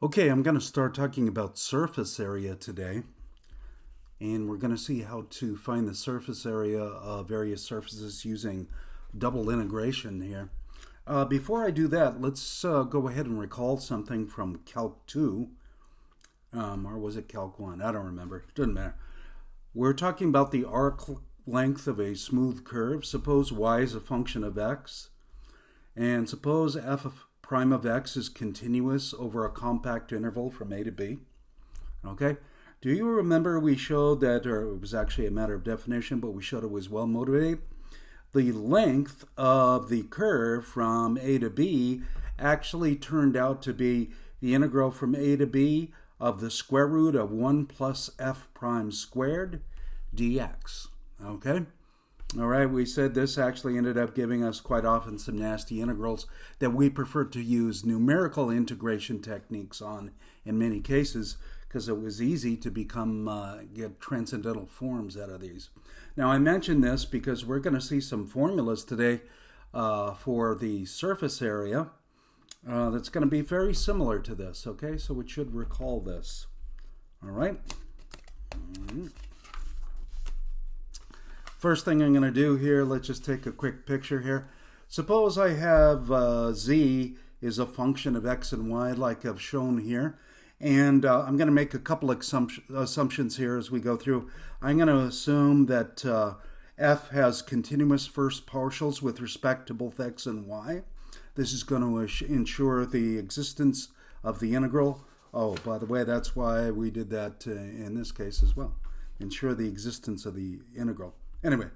Okay, I'm going to start talking about surface area today, and we're going to see how to find the surface area of various surfaces using double integration here. Before I do that, let's go ahead and recall something from Calc 2, or was it Calc 1? I don't remember. It doesn't matter. We're talking about the arc length of a smooth curve. Suppose y is a function of x, and suppose f of prime of x is continuous over a compact interval from a to b. Okay? Do you remember we showed that, or it was actually a matter of definition, but we showed it was well motivated? The length of the curve from a to b actually turned out to be the integral from a to b of the square root of 1 plus f prime squared dx. Okay? All right, we said this actually ended up giving us quite often some nasty integrals that we prefer to use numerical integration techniques on in many cases because it was easy to get transcendental forms out of these. Now, I mention this because we're going to see some formulas today for the surface area that's going to be very similar to this, okay? So it should recall this. All right? First thing I'm going to do here, let's just take a quick picture here. Suppose I have z is a function of x and y like I've shown here. And I'm going to make a couple assumptions here as we go through. I'm going to assume that f has continuous first partials with respect to both x and y. This is going to ensure the existence of the integral. Oh, by the way, that's why we did that in this case as well. Ensure the existence of the integral. Anyway,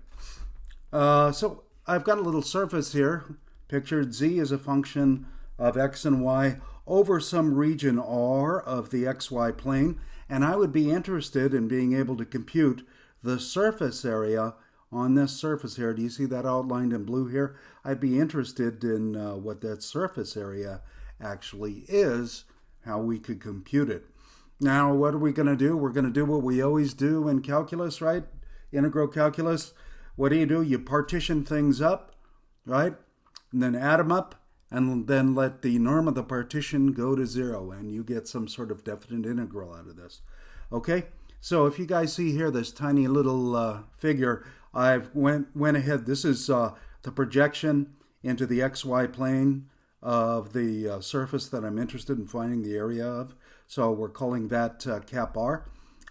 so I've got a little surface here. Pictured z is a function of x and y over some region R of the xy plane, and I would be interested in being able to compute the surface area on this surface here. Do you see that outlined in blue here? I'd be interested in what that surface area actually is, how we could compute it. Now, what are we going to do? We're going to do what we always do in calculus, right? Integral calculus. What do? You partition things up, right? And then add them up, and then let the norm of the partition go to 0, and you get some sort of definite integral out of this. Okay? So if you guys see here this tiny little figure, I've went ahead. This is the projection into the xy plane of the surface that I'm interested in finding the area of. So we're calling that cap r.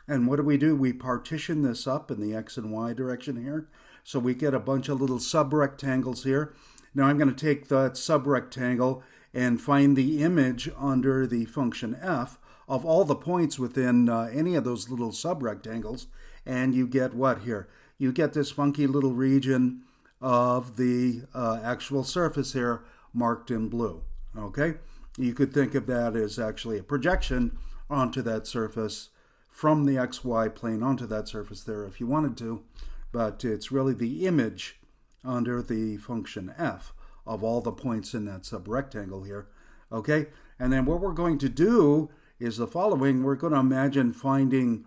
And what do? We partition this up in the x and y direction here. So we get a bunch of little subrectangles here. Now I'm going to take that subrectangle and find the image under the function f of all the points within any of those little subrectangles. And you get what here? You get this funky little region of the actual surface here marked in blue. Okay? You could think of that as actually a projection onto that surface from the xy plane onto that surface there if you wanted to, but it's really the image under the function f of all the points in that subrectangle here. Okay, and then what we're going to do is the following. We're going to imagine finding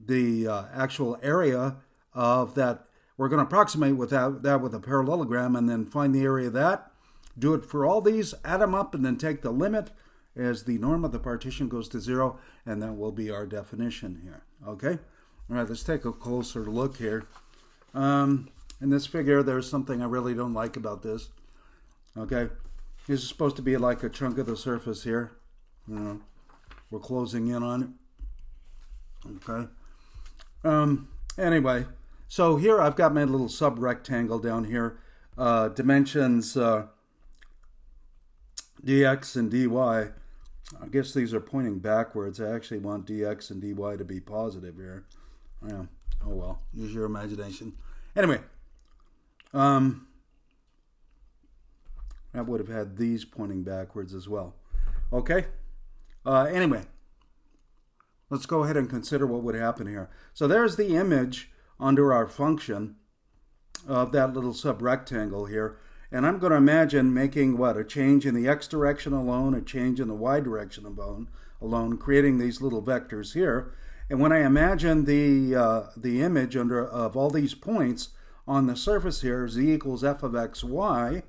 the actual area of that. We're going to approximate with that with a parallelogram and then find the area of that. Do it for all these, add them up, and then take the limit as the norm of the partition goes to 0, and that will be our definition here. Okay? All right, let's take a closer look here. In this figure, there's something I really don't like about this. Okay? This is supposed to be like a chunk of the surface here. We're closing in on it. Okay? Anyway, so here I've got my little subrectangle down here. Dimensions dx and dy. I guess these are pointing backwards. I actually want dx and dy to be positive here. Yeah. Oh well, use your imagination. Anyway, that would have had these pointing backwards as well. Okay? Anyway, let's go ahead and consider what would happen here. So there's the image under our function of that little subrectangle here. And I'm going to imagine making what? A change in the x direction alone, a change in the y direction alone, creating these little vectors here. And when I imagine the image of all these points on the surface here, z equals f of x, y,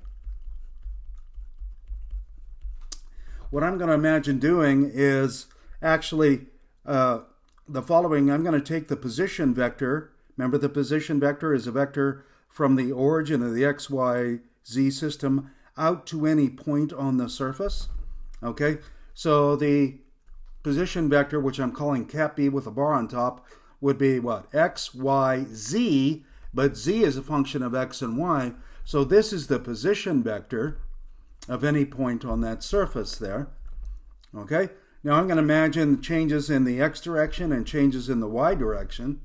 what I'm going to imagine doing is actually the following. I'm going to take the position vector. Remember, the position vector is a vector from the origin of the x, y, z system out to any point on the surface. Okay, so the position vector, which I'm calling cap B with a bar on top, would be what? X, y, z, but z is a function of x and y. So this is the position vector of any point on that surface there. Okay, now I'm going to imagine changes in the x direction and changes in the y direction.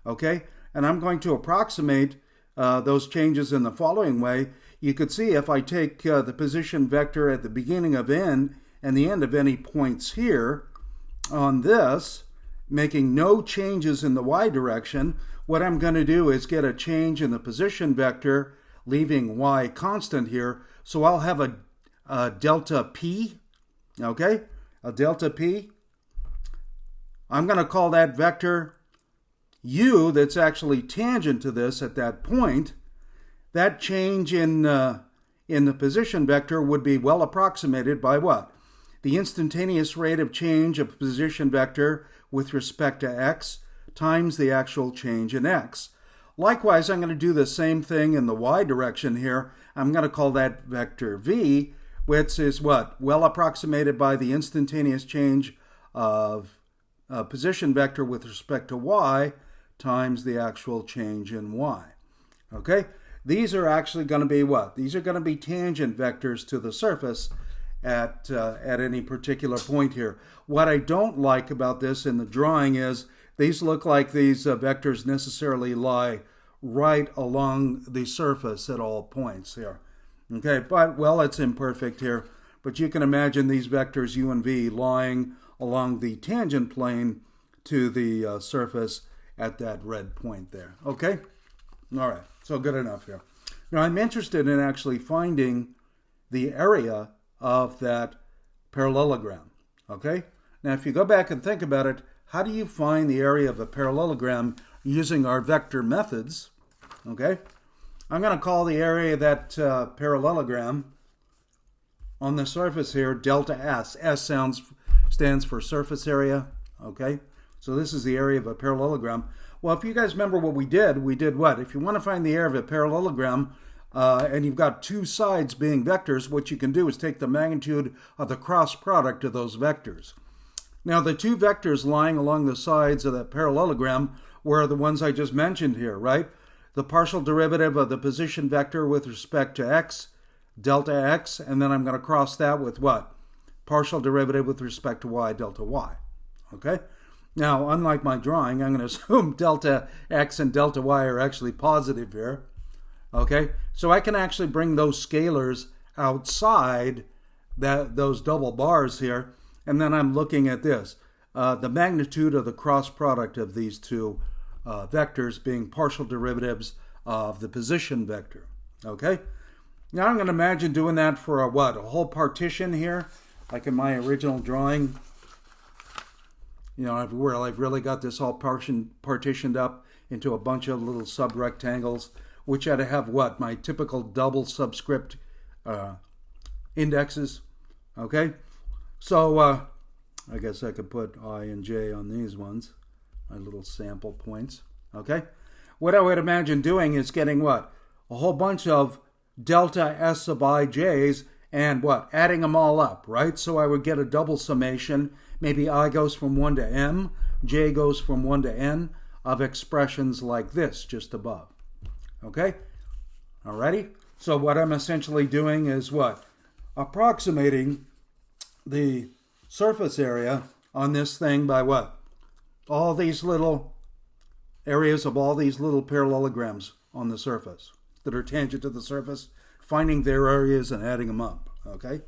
Okay, and I'm going to approximate those changes in the following way. You could see if I take the position vector at the beginning of n and the end of any points here on this, making no changes in the y direction, what I'm going to do is get a change in the position vector, leaving y constant here. So I'll have a delta p, okay? A delta p. I'm going to call that vector u that's actually tangent to this at that point. That change in the position vector would be well approximated by what? The instantaneous rate of change of position vector with respect to x times the actual change in x. Likewise, I'm going to do the same thing in the y direction here. I'm going to call that vector v, which is what? Well approximated by the instantaneous change of position vector with respect to y times the actual change in y. Okay? These are actually going to be what? These are going to be tangent vectors to the surface at any particular point here. What I don't like about this in the drawing is these look like these vectors necessarily lie right along the surface at all points here. Okay, but, well, it's imperfect here. But you can imagine these vectors u and v lying along the tangent plane to the surface at that red point there. Okay? All right, so good enough here. Now, I'm interested in actually finding the area of that parallelogram. Okay? Now, if you go back and think about it, how do you find the area of a parallelogram using our vector methods? Okay? I'm going to call the area of that parallelogram on the surface here delta S. S stands for surface area. Okay? So this is the area of a parallelogram. Well, if you guys remember what we did what? If you want to find the area of a parallelogram and you've got two sides being vectors, what you can do is take the magnitude of the cross product of those vectors. Now, the two vectors lying along the sides of that parallelogram were the ones I just mentioned here, right? The partial derivative of the position vector with respect to x, delta x, and then I'm going to cross that with what? Partial derivative with respect to y, delta y. Okay? Now, unlike my drawing, I'm going to assume delta x and delta y are actually positive here. Okay? So I can actually bring those scalars outside those double bars here, and then I'm looking at this. The magnitude of the cross product of these two vectors being partial derivatives of the position vector. Okay? Now I'm going to imagine doing that for a whole partition here, like in my original drawing. You know, where I've really got this all partitioned up into a bunch of little sub-rectangles, which had to have what? My typical double subscript indexes. Okay? So, I guess I could put I and J on these ones, my little sample points. Okay? What I would imagine doing is getting what? A whole bunch of delta S sub ij's and what? Adding them all up, right? So I would get a double summation. Maybe I goes from 1 to m, j goes from 1 to n of expressions like this just above. Okay? Alrighty? So what I'm essentially doing is what? Approximating the surface area on this thing by what? All these little areas of all these little parallelograms on the surface that are tangent to the surface, finding their areas and adding them up. Okay?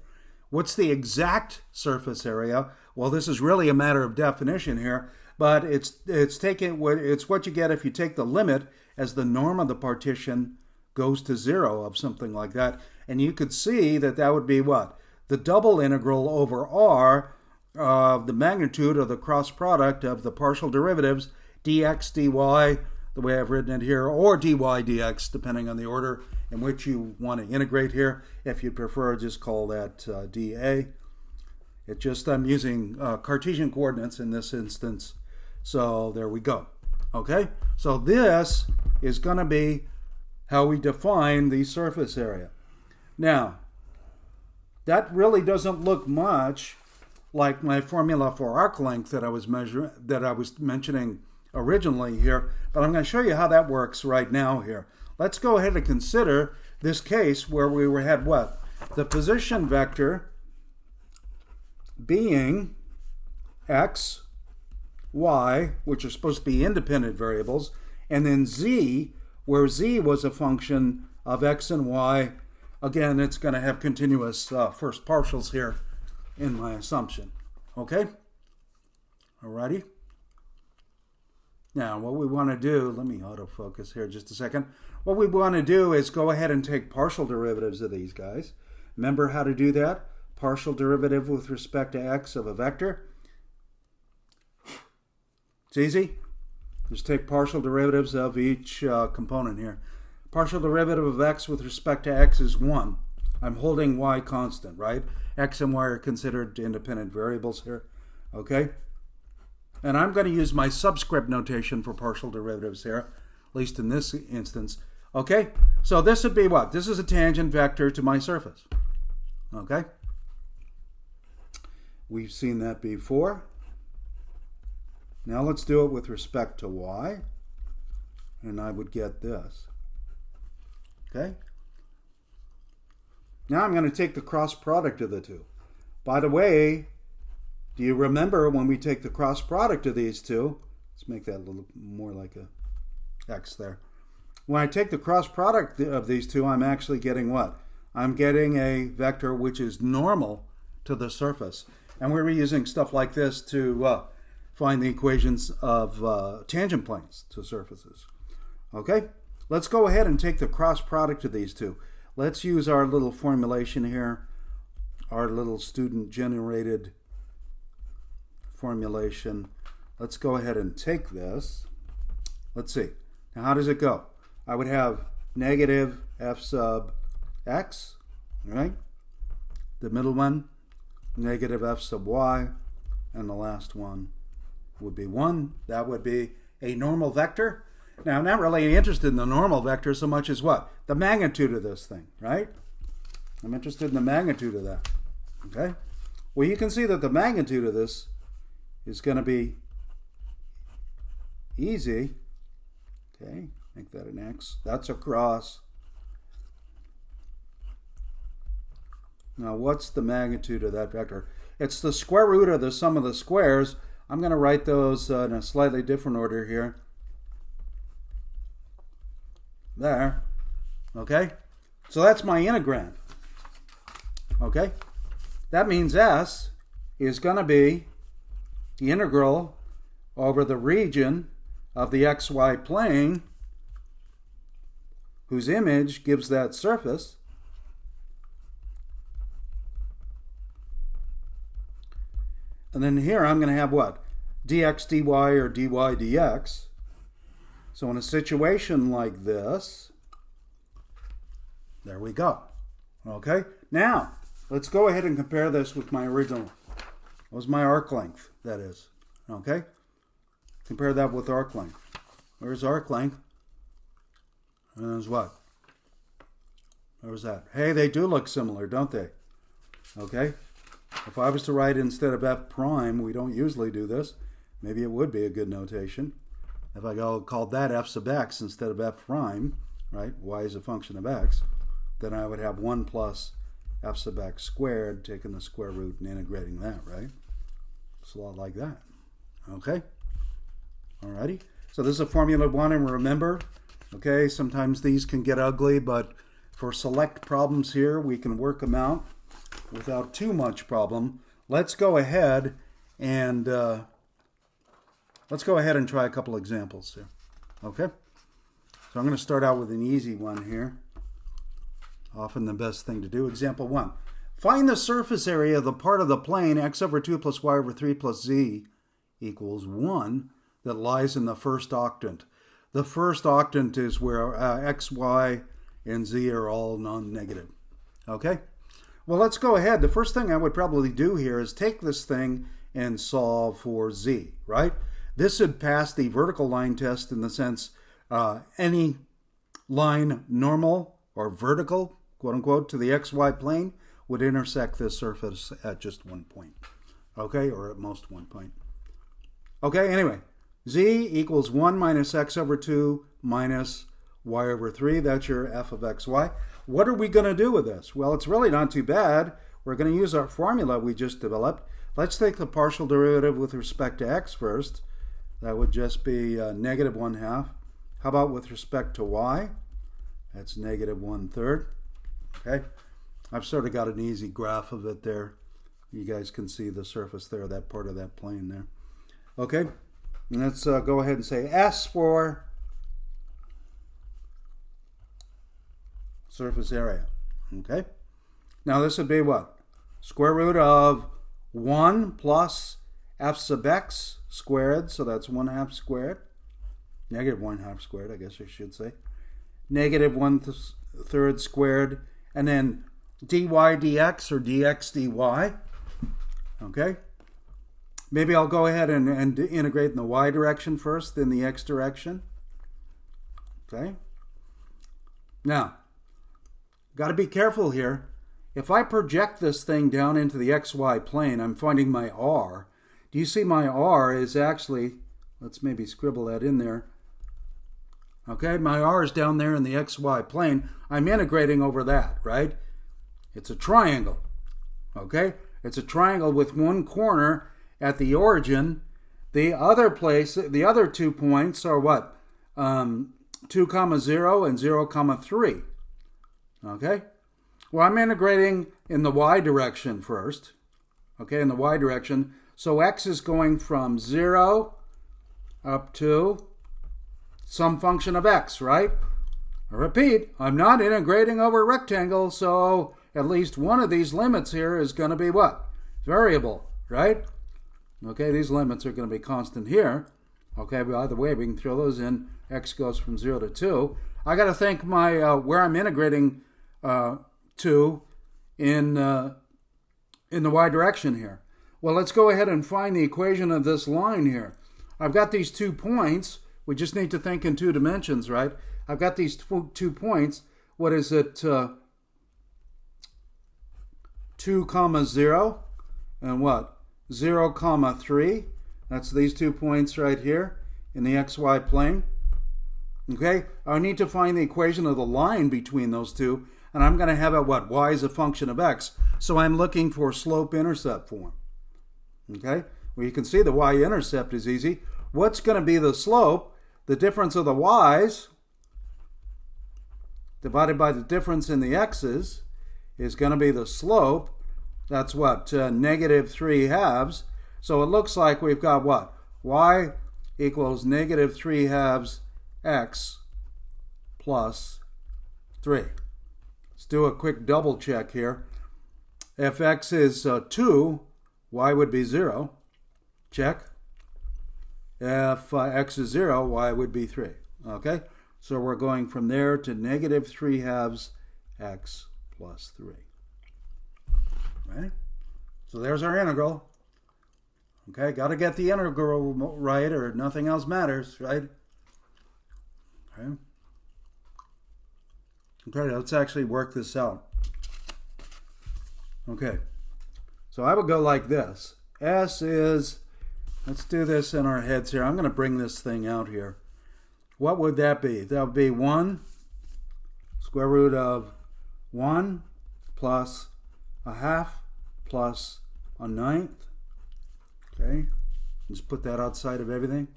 What's the exact surface area? Well, this is really a matter of definition here, but it's what you get if you take the limit as the norm of the partition goes to 0 of something like that. And you could see that that would be what? The double integral over r of the magnitude of the cross product of the partial derivatives dx, dy, the way I've written it here, or dy, dx, depending on the order in which you want to integrate here. If you prefer, just call that dA. It just, I'm using Cartesian coordinates in this instance. So there we go. Okay, so this is going to be how we define the surface area. Now, that really doesn't look much like my formula for arc length that I was mentioning originally here, but I'm going to show you how that works right now here. Let's go ahead and consider this case where we had what? The position vector being x, y, which are supposed to be independent variables, and then z, where z was a function of x and y. Again, it's going to have continuous first partials here in my assumption. Okay? Alrighty. Now, what we want to do, let me autofocus here just a second. What we want to do is go ahead and take partial derivatives of these guys. Remember how to do that? Partial derivative with respect to x of a vector. It's easy. Just take partial derivatives of each component here. Partial derivative of x with respect to x is 1. I'm holding y constant, right? X and y are considered independent variables here. Okay? And I'm going to use my subscript notation for partial derivatives here, at least in this instance. Okay? So this would be what? This is a tangent vector to my surface. Okay? We've seen that before. Now let's do it with respect to y. And I would get this. Okay? Now I'm going to take the cross product of the two. By the way, do you remember when we take the cross product of these two? Let's make that a little more like a x there. When I take the cross product of these two, I'm actually getting what? I'm getting a vector which is normal to the surface. And we're using stuff like this to find the equations of tangent planes to surfaces. Okay? Let's go ahead and take the cross product of these two. Let's use our little formulation here, our little student-generated formulation. Let's go ahead and take this. Let's see. Now, how does it go? I would have negative f sub x, right? The middle one, negative f sub y, and the last one would be 1. That would be a normal vector. Now, I'm not really interested in the normal vector so much as what? The magnitude of this thing, right? I'm interested in the magnitude of that, okay? Well, you can see that the magnitude of this is going to be easy. Okay, make that an x. That's a cross. Now, what's the magnitude of that vector? It's the square root of the sum of the squares. I'm going to write those in a slightly different order here. There. Okay? So that's my integrand. Okay? That means S is going to be the integral over the region of the xy plane whose image gives that surface. And then here I'm going to have what? Dx dy or dy dx. So in a situation like this, there we go. Okay? Now, let's go ahead and compare this with my original. What was my arc length, that is. Okay? Compare that with arc length. Where's arc length? And there's what? Where's that? Hey, they do look similar, don't they? Okay? If I was to write instead of f prime, we don't usually do this. Maybe it would be a good notation. If I called that f sub x instead of f prime, right? Y is a function of x. Then I would have 1 plus f sub x squared, taking the square root and integrating that, right? It's a lot like that. Okay? Alrighty? So this is a formula 1, and remember, okay, sometimes these can get ugly, but for select problems here, we can work them out without too much problem. Let's go ahead and try a couple examples here. Okay? So I'm going to start out with an easy one here. Often the best thing to do. Example 1. Find the surface area of the part of the plane x over 2 plus y over 3 plus z equals 1 that lies in the first octant. The first octant is where x, y, and z are all non-negative. Okay? Well, let's go ahead. The first thing I would probably do here is take this thing and solve for z, right? This would pass the vertical line test in the sense any line normal or vertical, quote unquote, to the xy plane would intersect this surface at just one point, okay, or at most one point. Okay, anyway, z equals 1 minus x over 2 minus y over 3. That's your f of xy. What are we going to do with this? Well, it's really not too bad. We're going to use our formula we just developed. Let's take the partial derivative with respect to x first. That would just be negative 1/2. How about with respect to y? That's negative 1/3. Okay, I've sort of got an easy graph of it there. You guys can see the surface there, that part of that plane there. Okay, and let's go ahead and say S for surface area. Okay, now this would be what? Square root of 1 plus f sub x squared, so that's 1/2 squared. Negative 1/2 squared, I guess I should say. Negative 1/3 squared, and then dy dx or dx dy. Okay, maybe I'll go ahead and integrate in the y direction first, then the x direction. Okay, now got to be careful here. If I project this thing down into the xy plane, I'm finding my r. Do you see my r is actually, let's maybe scribble that in there. Okay, my r is down there in the xy plane. I'm integrating over that, right? It's a triangle. Okay, it's a triangle with one corner at the origin. The other place, the other 2 points are what? 2, 0 and 0, 3. Okay, well, I'm integrating in the y direction first. Okay, in the y direction. So x is going from 0 up to some function of x, right? I repeat, I'm not integrating over a rectangle, so at least one of these limits here is going to be what? Variable, right? Okay, these limits are going to be constant here. Okay, but either way, we can throw those in. X goes from 0 to 2. I got to think my where I'm integrating to in the y direction here. Well, let's go ahead and find the equation of this line here. I've got these 2 points. We just need to think in 2 dimensions, right? I've got these 2 points. What is it? 2, 0 and what? 0, 3. That's these 2 points right here in the xy plane. Okay, I need to find the equation of the line between those two, and I'm going to have it what? Y is a function of x. So I'm looking for slope-intercept form. Okay, well, you can see the y-intercept is easy. What's going to be the slope? The difference of the y's divided by the difference in the x's is going to be the slope. That's what? Negative 3/2. So it looks like we've got what? Y equals negative 3/2 x plus 3. Let's do a quick double check here. If x is 2, y would be 0. Check. If x is 0, y would be 3. Okay? So we're going from there to negative 3/2 x plus 3. Right? So there's our integral. Okay, got to get the integral right or nothing else matters, right? Okay. Okay, let's actually work this out. Okay, so I would go like this. S is, let's do this in our heads here. I'm going to bring this thing out here. What would that be? That would be 1 square root of 1 plus 1/2 plus 1/9. Okay, just put that outside of everything.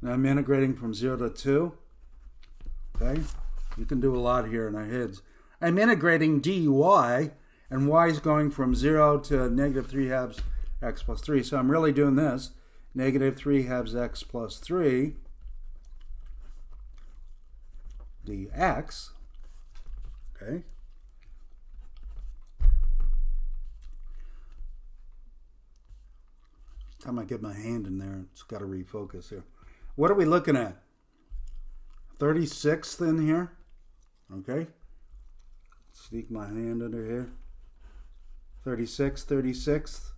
Now I'm integrating from 0 to 2. Okay, you can do a lot here in our heads. I'm integrating dy, and y is going from 0 to negative 3/2 x plus 3. So I'm really doing this. Negative 3/2 x plus 3 dx. Okay. Time I get my hand in there, it's got to refocus here. What are we looking at? 36th in here. Okay. Sneak my hand under here. 36 36th.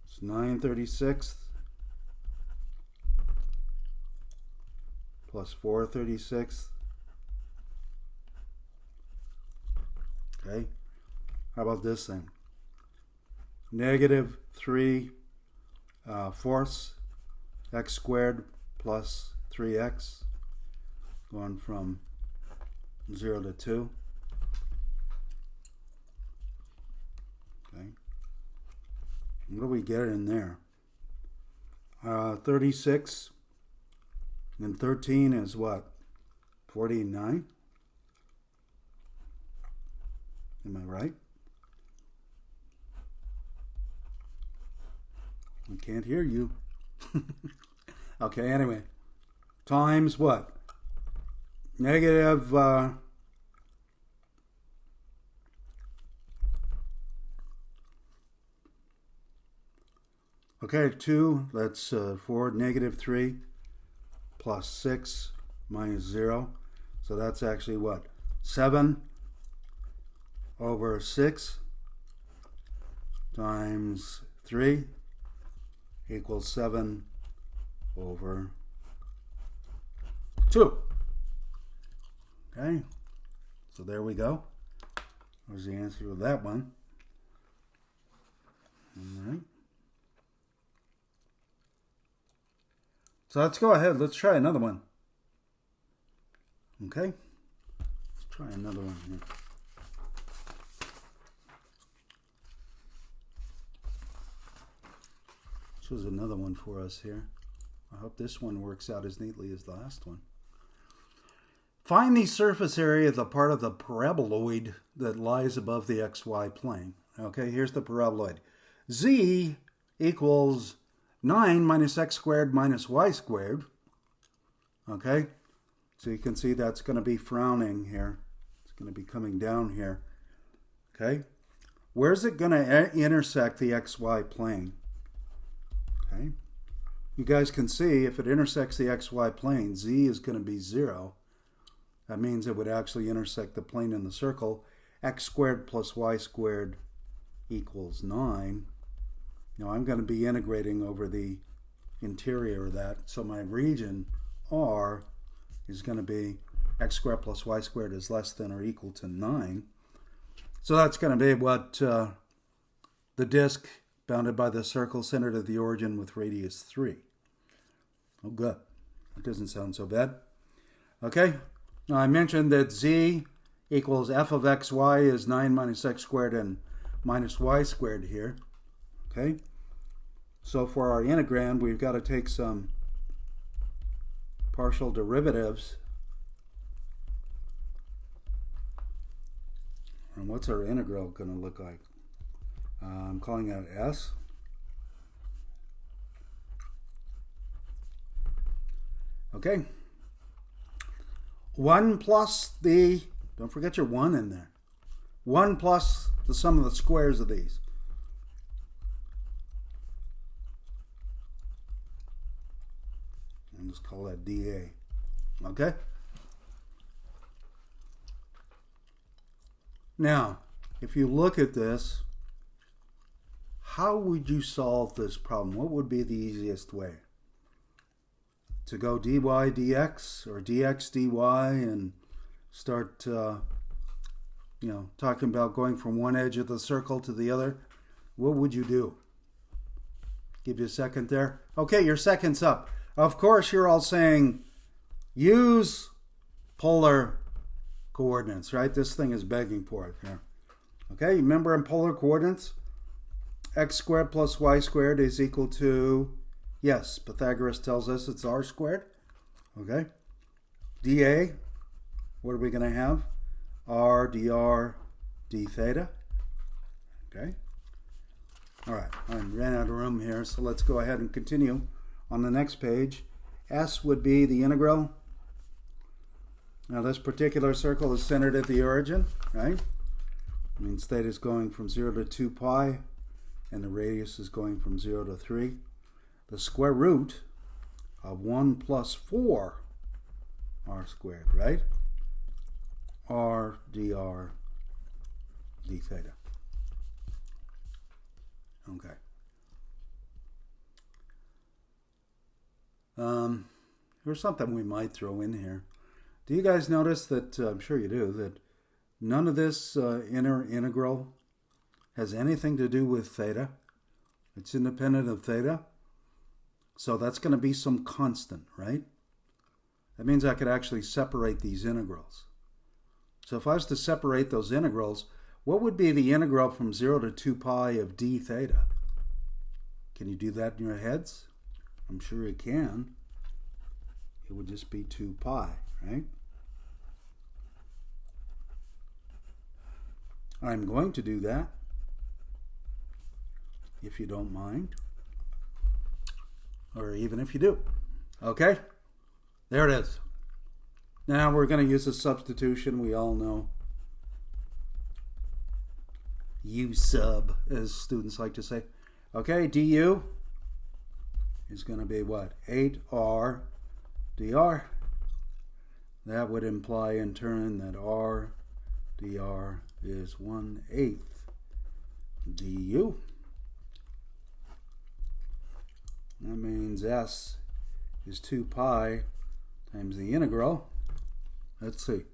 It's 9 36th plus 4 36th. Okay. How about this thing? Negative 3 fourths x squared plus 3x, going from 0 to 2. Okay. What do we get in there? 36 and 13 is what? 49? Am I right? I can't hear you. Okay, anyway. Times what? Negative okay, 2, that's 4, negative 3 plus 6 minus 0. So that's actually what? 7 over 6 times 3 equals 7 over 2. Okay, so there we go. There's the answer to that one. All right. So let's go ahead. Let's try another one. Okay, let's try another one here. This was another one for us here. I hope this one works out as neatly as the last one. Find the surface area of the part of the paraboloid that lies above the xy plane. Okay, here's the paraboloid. Z equals 9 minus x squared minus y squared. Okay, so you can see that's going to be frowning here. It's going to be coming down here. Okay, where's it going to intersect the xy plane? Okay, you guys can see if it intersects the xy plane, z is going to be 0. That means it would actually intersect the plane in the circle. X squared plus y squared equals 9. Now I'm going to be integrating over the interior of that. So my region R is going to be x squared plus y squared is less than or equal to 9. So that's going to be what the disk bounded by the circle centered at the origin with radius 3. Oh, good. That doesn't sound so bad. Okay. Now I mentioned that z equals f of xy is 9 minus x squared and minus y squared here. Okay. So for our integrand, we've got to take some partial derivatives. And what's our integral going to look like? I'm calling it s. Okay. 1 plus the, don't forget your 1 in there. 1 plus the sum of the squares of these. And just call that dA. Okay? Now, if you look at this, how would you solve this problem? What would be the easiest way? To go dy dx or dx dy and start talking about going from one edge of the circle to the other? What would you do? Give you a second there. Okay, your second's up. Of course, you're all saying use polar coordinates, right? This thing is begging for it here. Okay, remember in polar coordinates, x squared plus y squared is equal to, yes, Pythagoras tells us it's r squared. Okay, dA, what are we going to have? R dr d theta. Okay, all right, I ran out of room here, so let's go ahead and continue on the next page. S would be the integral. Now this particular circle is centered at the origin, right? It means theta is going from 0 to 2 pi, and the radius is going from 0 to 3. The square root of 1 plus 4 r squared, right? r dr d theta. Okay. Here's something we might throw in here. Do you guys notice that, I'm sure you do, that none of this inner integral has anything to do with theta? It's independent of theta. So that's going to be some constant, right? That means I could actually separate these integrals. So if I was to separate those integrals, what would be the integral from 0 to 2 pi of d theta? Can you do that in your heads? I'm sure you can. It would just be 2 pi, right? I'm going to do that, if you don't mind, or even if you do. Okay? There it is. Now we're going to use a substitution. We all know U sub, as students like to say. Okay, du is going to be what? 8r dr. That would imply in turn that r dr is 1/8 du. That means s is 2 pi times the integral. Let's see.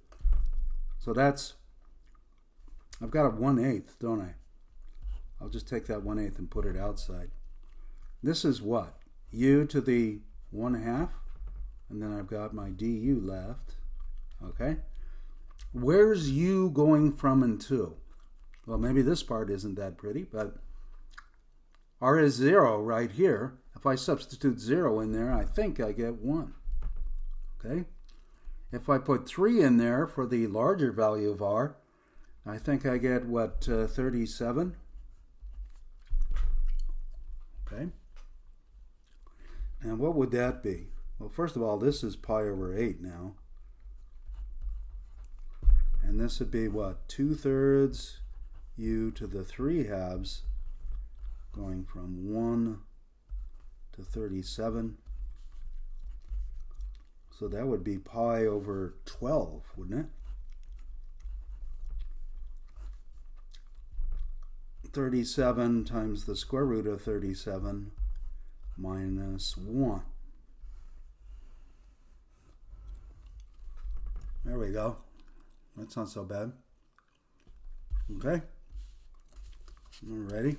So that's, I've got a 1/8, don't I? I'll just take that 1/8 and put it outside. This is what? U to the 1/2, and then I've got my du left. Okay? Where's u going from and to? Well, maybe this part isn't that pretty, but r is 0 right here. If I substitute 0 in there, I think I get 1. Okay? If I put 3 in there for the larger value of r, I think I get, what, 37? Okay? And what would that be? Well, first of all, this is pi over 8 now. And this would be, what, 2/3 u to the 3/2 going from 1 to 37. So that would be pi over 12, wouldn't it? 37 times the square root of 37 minus 1. There we go. That's not so bad. Okay. Alrighty.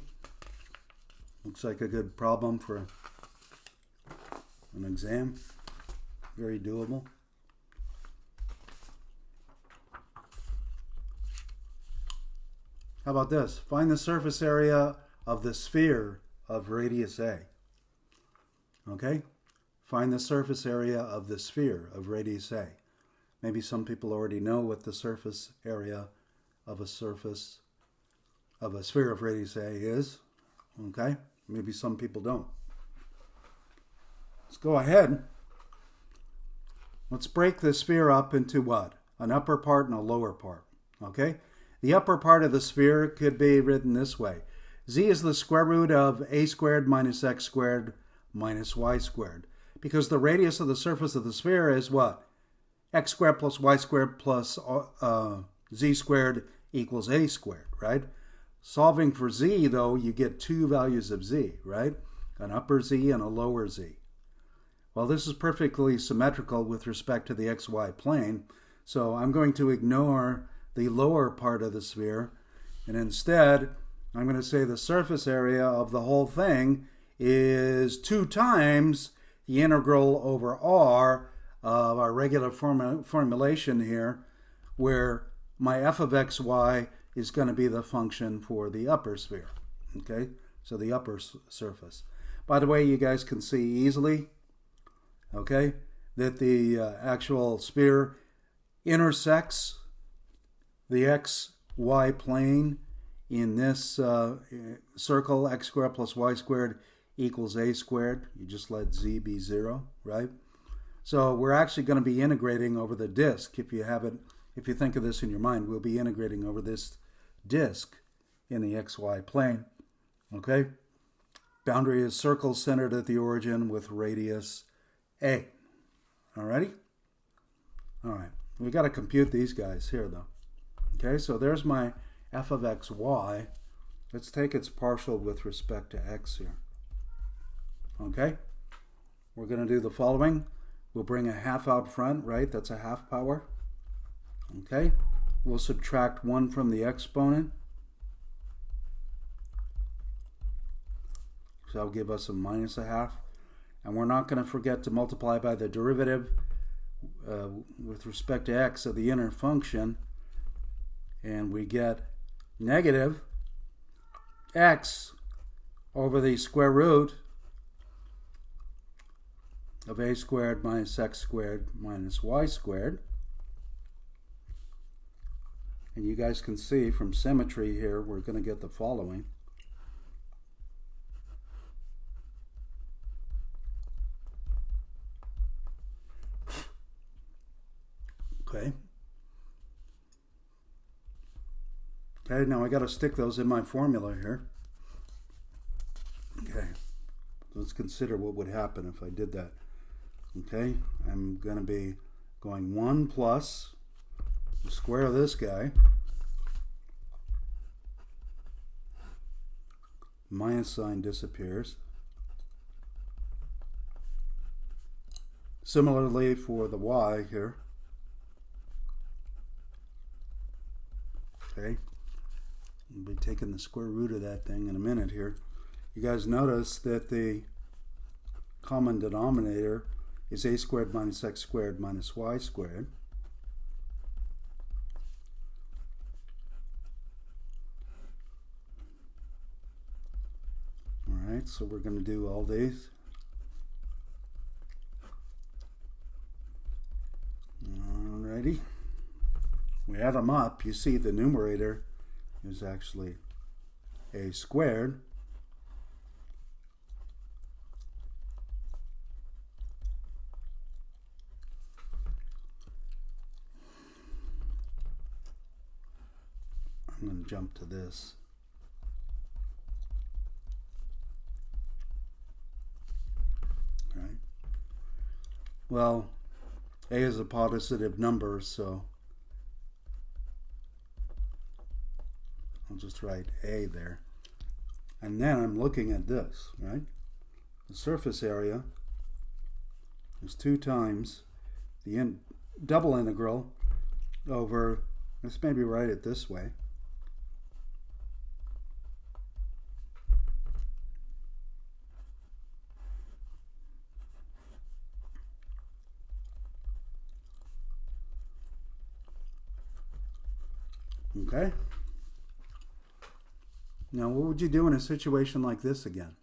Looks like a good problem for an exam. Very doable. How about this? Find the surface area of the sphere of radius A. Okay? Find the surface area of the sphere of radius A. Maybe some people already know what the surface area of a sphere of radius A is. Okay? Maybe some people don't. Let's go ahead. Let's break the sphere up into what? An upper part and a lower part. Okay? The upper part of the sphere could be written this way. Z is the square root of a squared minus x squared minus y squared. Because the radius of the surface of the sphere is what? X squared plus y squared plus z squared equals a squared, right? Solving for z, though, you get two values of z, right? An upper z and a lower z. Well, this is perfectly symmetrical with respect to the xy plane, so I'm going to ignore the lower part of the sphere, and instead, I'm going to say the surface area of the whole thing is 2 times the integral over r of our regular formulation here, where my f of xy is going to be the function for the upper sphere. Okay, so the upper surface. By the way, you guys can see easily, okay, that the actual sphere intersects the xy plane in this circle, x squared plus y squared equals a squared. You just let z be 0, right? So we're actually going to be integrating over the disk. If you think of this in your mind, we'll be integrating over this disk in the xy plane. Okay? Boundary is circle centered at the origin with radius a. Alrighty? Alright, We got to compute these guys here though. Okay, so there's my f of xy. Let's take its partial with respect to x here. Okay, we're going to do the following. We'll bring a half out front, right? That's a half power. Okay, we'll subtract 1 from the exponent. So that'll give us a minus a half. And we're not going to forget to multiply by the derivative with respect to x of the inner function. And we get negative x over the square root of a squared minus x squared minus y squared. And you guys can see from symmetry here, we're going to get the following. Okay. Okay, now I got to stick those in my formula here. Okay, let's consider what would happen if I did that. Okay, I'm going to be going 1 plus the square of this guy minus sign disappears. Similarly for the y here. Okay, we'll be taking the square root of that thing in a minute here. You guys notice that the common denominator is a squared minus x squared minus y squared. All right, so we're going to do all these. Alrighty. We add them up. You see the numerator is actually a squared. I'm going to jump to this. All right. Well, a is a positive number, so I'll just write a there. And then I'm looking at this, right? The surface area is 2 times the double integral over, let's maybe write it this way. Okay. Now, what would you do in a situation like this again?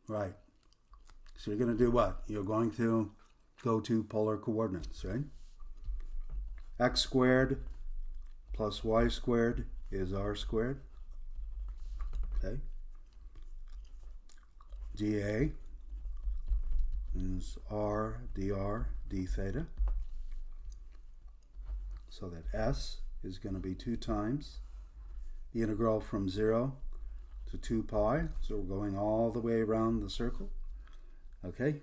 Right. So you're going to do what? You're going to go to polar coordinates, right? X squared plus y squared is r squared. Okay. dA is r dr d theta. So that s is going to be 2 times the integral from 0 to 2 pi. So we're going all the way around the circle. Okay.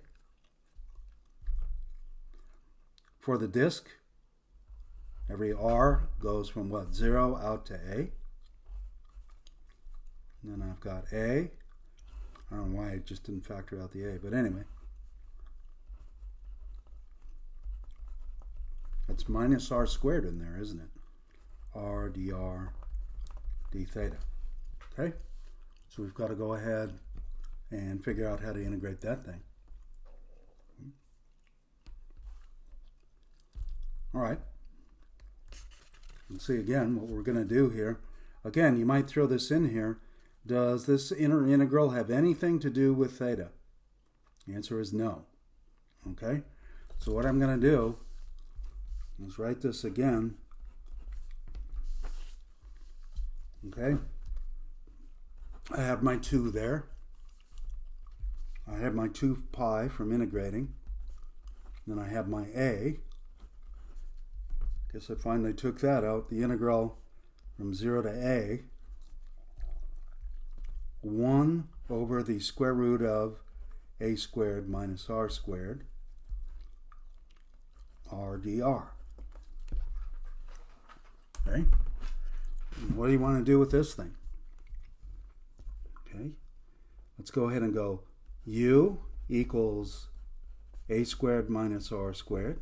For the disk, every r goes from what? 0 out to a. And then I've got a. I don't know why I just didn't factor out the a, but anyway. That's minus r squared in there, isn't it? R dr d theta. Okay? So we've got to go ahead and figure out how to integrate that thing. All right. Let's see again what we're going to do here. Again, you might throw this in here. Does this inner integral have anything to do with theta? The answer is no. Okay? So what I'm going to do is write this again. Okay? I have my 2 there. I have my 2 pi from integrating. Then I have my a. Guess I finally took that out. The integral from 0 to a. 1 over the square root of a squared minus r squared. r dr. Okay? What do you want to do with this thing? Okay? Let's go ahead and go u equals a squared minus r squared.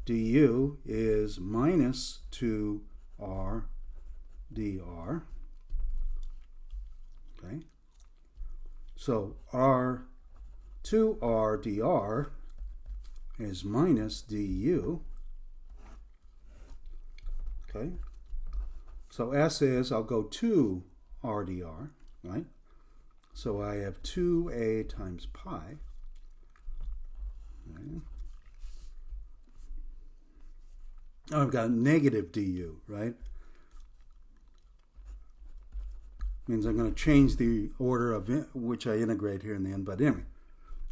Du is minus 2r dr. Okay? So r 2r dr is minus du. Okay? So S is, I'll go 2 r dr, right? So I have 2a times pi. Okay. I've got negative du, right? Means I'm going to change the order of which I integrate here in the end, but anyway.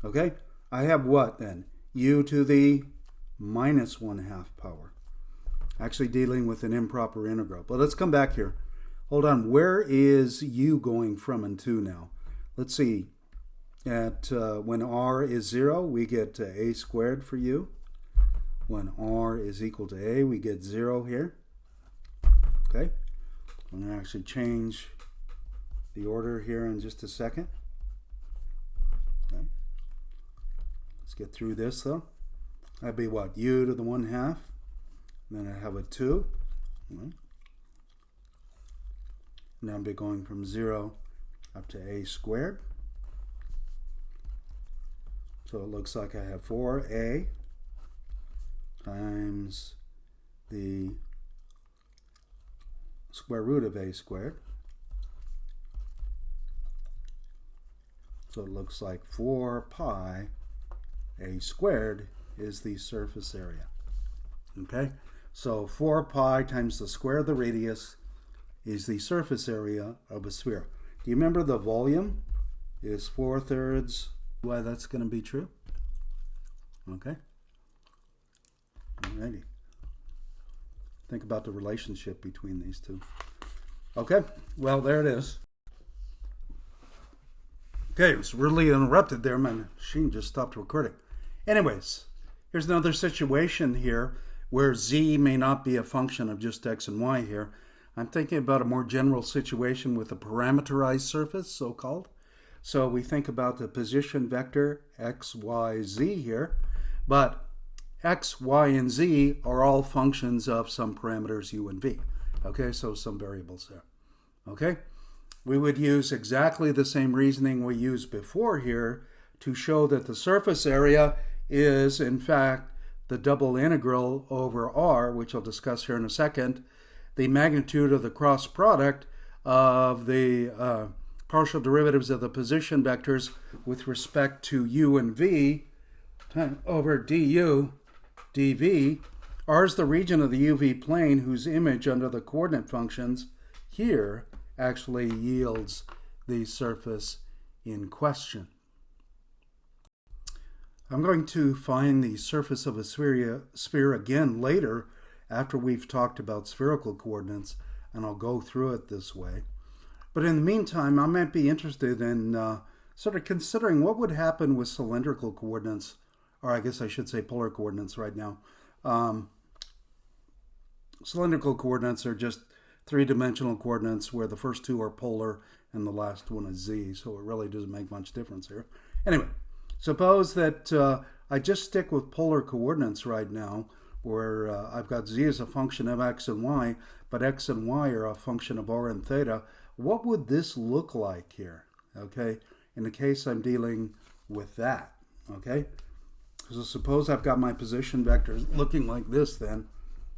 Okay? I have what then? U to the minus 1/2 power. Actually dealing with an improper integral. But let's come back here. Hold on. Where is u going from and to now? Let's see. At when r is 0, we get a squared for u. When r is equal to a, we get 0 here. Okay? I'm going to actually change the order here in just a second. Okay. Let's get through this though. That'd be what? U to the 1/2. Then I have a 2. Right. Now I'll be going from 0 up to a squared. So it looks like I have 4a times the square root of a squared. So it looks like 4 pi a squared is the surface area. Okay? So 4 pi times the square of the radius is the surface area of a sphere. Do you remember the volume is 4/3? Why that's going to be true? Okay? Alrighty. Think about the relationship between these two. Okay? Well, there it is. Okay, it was really interrupted there. My machine just stopped recording. Anyways, here's another situation here where z may not be a function of just x and y here. I'm thinking about a more general situation with a parameterized surface, so-called. So we think about the position vector x, y, z here. But x, y, and z are all functions of some parameters u and v. Okay, so some variables there. Okay? We would use exactly the same reasoning we used before here to show that the surface area is, in fact, the double integral over r, which I'll discuss here in a second, the magnitude of the cross product of the partial derivatives of the position vectors with respect to u and v over du dv. R is the region of the uv plane whose image under the coordinate functions here actually yields the surface in question. I'm going to find the surface of a sphere again later after we've talked about spherical coordinates, and I'll go through it this way. But in the meantime, I might be interested in sort of considering what would happen with cylindrical coordinates, or I guess I should say polar coordinates right now. Cylindrical coordinates are just three-dimensional coordinates where the first two are polar and the last one is z, so it really doesn't make much difference here. Anyway, suppose that I just stick with polar coordinates right now, where I've got z as a function of x and y, but x and y are a function of r and theta. What would this look like here, okay, in the case I'm dealing with that, okay? So suppose I've got my position vectors looking like this then.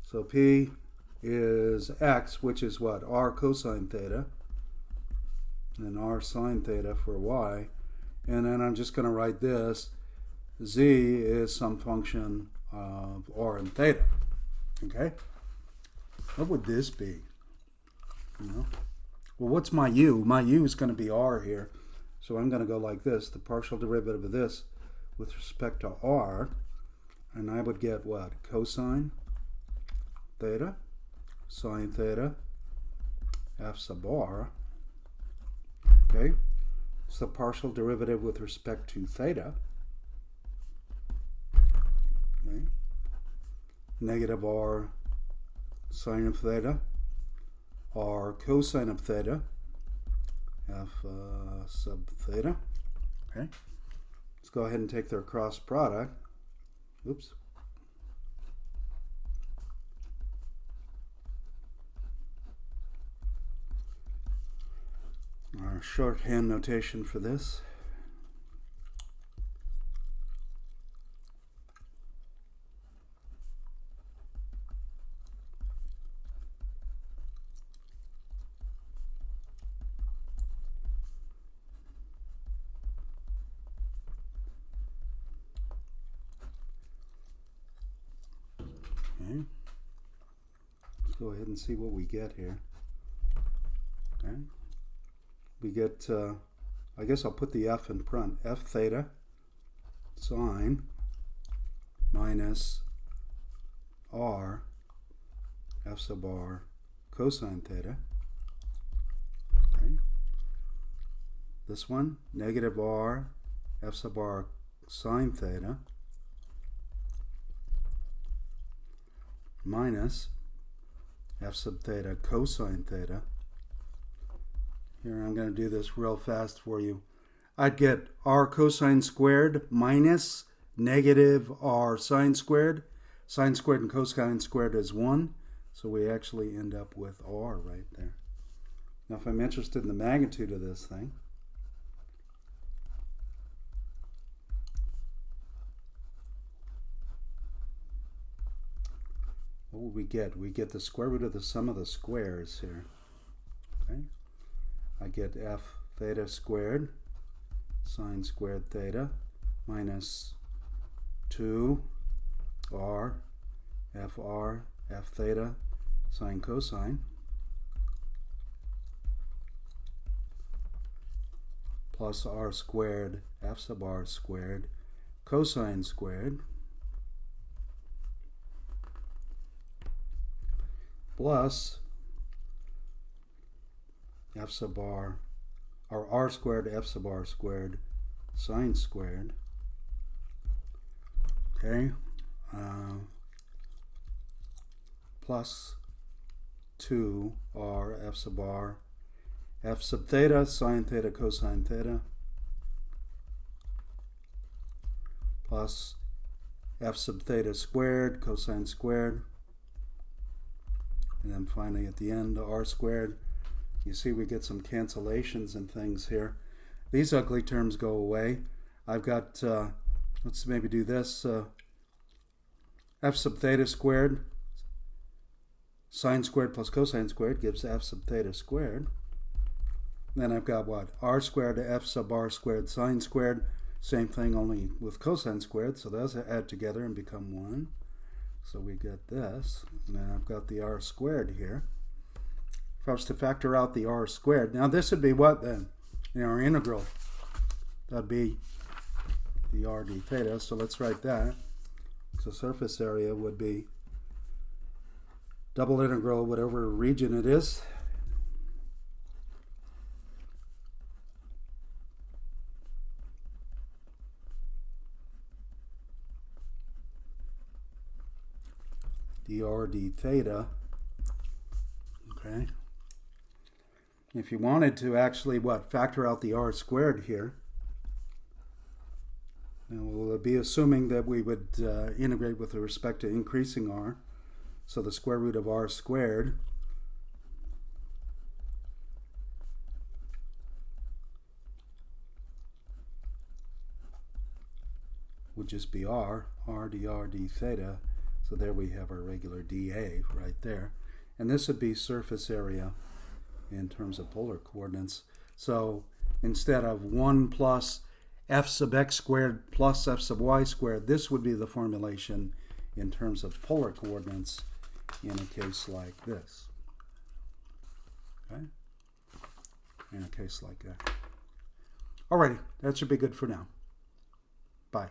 So P is x, which is what? R cosine theta, and R sine theta for y. And then I'm just going to write this. Z is some function of R and theta. Okay? What would this be? You know? Well, what's my u? My u is going to be R here. So I'm going to go like this. The partial derivative of this with respect to R. And I would get what? Cosine theta, sine theta, f sub r. Okay? It's the partial derivative with respect to theta. Okay? negative r sine of theta, r cosine of theta, f sub theta. Okay, let's go ahead and take their cross product. Oops. Our shorthand notation for this. Okay. Let's go ahead and see what we get here. Okay. We get, I guess I'll put the f in front. F theta sine minus r f sub r cosine theta. Okay. This one, negative r f sub r sine theta minus f sub theta cosine theta. Here, I'm going to do this real fast for you. I'd get r cosine squared minus negative r sine squared. Sine squared and cosine squared is 1. So we actually end up with r right there. Now, if I'm interested in the magnitude of this thing, what would we get? We get the square root of the sum of the squares here. Okay. I get f theta squared sine squared theta minus 2 r f theta sine cosine plus r squared f sub r squared cosine squared plus f sub r, or r squared f sub r squared sine squared. Okay, plus 2r f sub r f sub theta sine theta cosine theta plus f sub theta squared cosine squared, and then finally at the end r squared. You see we get some cancellations and things here. These ugly terms go away. I've got, let's maybe do this, f sub theta squared sine squared plus cosine squared gives f sub theta squared. Then I've got what? R squared to f sub r squared sine squared. Same thing, only with cosine squared, so those add together and become 1. So we get this, and then I've got the r squared here. If I was to factor out the r squared, now this would be what then? In our integral, that'd be the r d theta, so let's write that. So surface area would be double integral whatever region it is. dr d theta. Okay. If you wanted to actually, factor out the r squared here, and we'll be assuming that we would integrate with respect to increasing r, so the square root of r squared would just be r dr d theta, so there we have our regular dA right there, and this would be surface area in terms of polar coordinates. So instead of 1 plus f sub x squared plus f sub y squared, this would be the formulation in terms of polar coordinates in a case like this. Okay? In a case like that. Alrighty, that should be good for now. Bye.